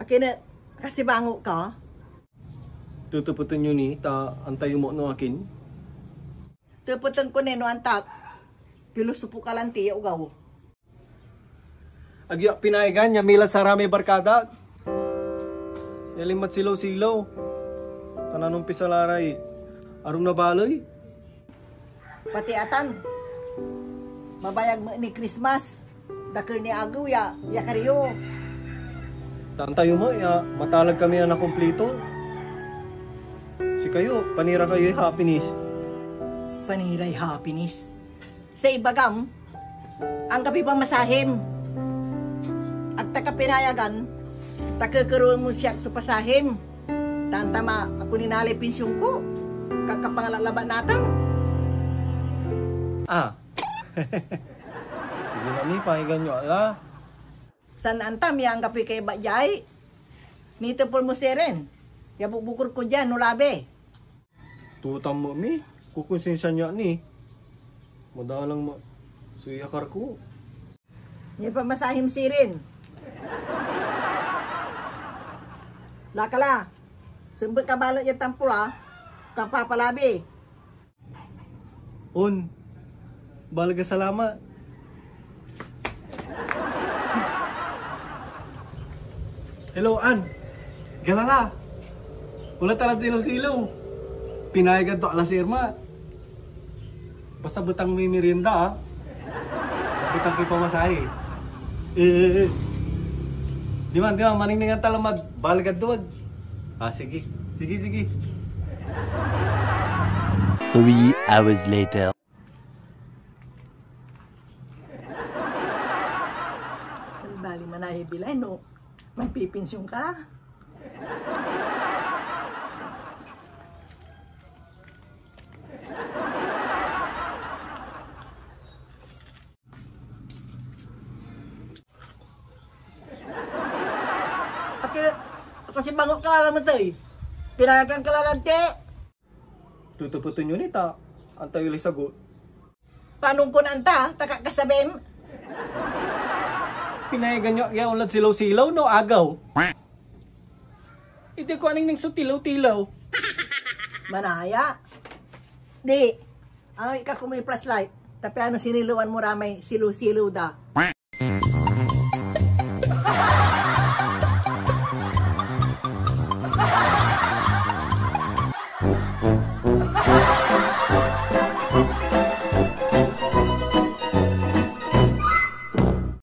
Akin na kasi bango ka? Tutuputin nyo ni, ta antay mo no akin. Tuputan ko neno antak. Pilusupo ka lang tiya ugaw. Agya pinayagan niya mila sa rami barkada. Yalimat silaw-silaw. Tananong pisalaray. Arong nabaloy. Pati atan. Mabayag mo ni Christmas. Dakil ni agaw ya kariyo. Tantayo mo, ya, matalag kami na kumplito. Si kayo, panira kayo happiness. Paniray happiness. Sa ibagam, ang kapi pang masahim. At takapinayagan, takakaroon mo siya sa pasahim. Tantama, ako ninalay pensyong ko. Kakapangalalaban natin. Ah. Sige na ni, pahigan nyo, ala. San antam yang kapi kay bajay? Nito pol mo seren. Yabuk-bukur ko dyan, nulabe. Tutam mo mi, kukonsensya niya ni. Madalang mo, suyakar ko. Niya pa masahim sirin. Lakala, sembut kabalot yung tampula, kapapalabi. Un, balaga salamat. Hello, An. Galala. Wala talang silaw-silaw. Pinayagan to alas Irma. Basta butang may merienda, ah. Butang kay pamasahe. Di man, maningningan talamad. Balagad duwag. Ah, sige. Sige. 3 hours later. Bali manahe bilay, no? Magpipinsyong ka. Ako si bango kalala mo to eh. Pinayagan kalalante. Tutuputin nyo nita. Antay ulit sagot. Paano ko nanta? Takakasabim? Pinayagan nyo yung ulat silaw-silaw, no? Agaw. Hindi ko aning ning sutilaw-tilaw. Manaya. Di. Ang ika kung may flashlight. Tapi ano siniluan mo ramay silu-silu da.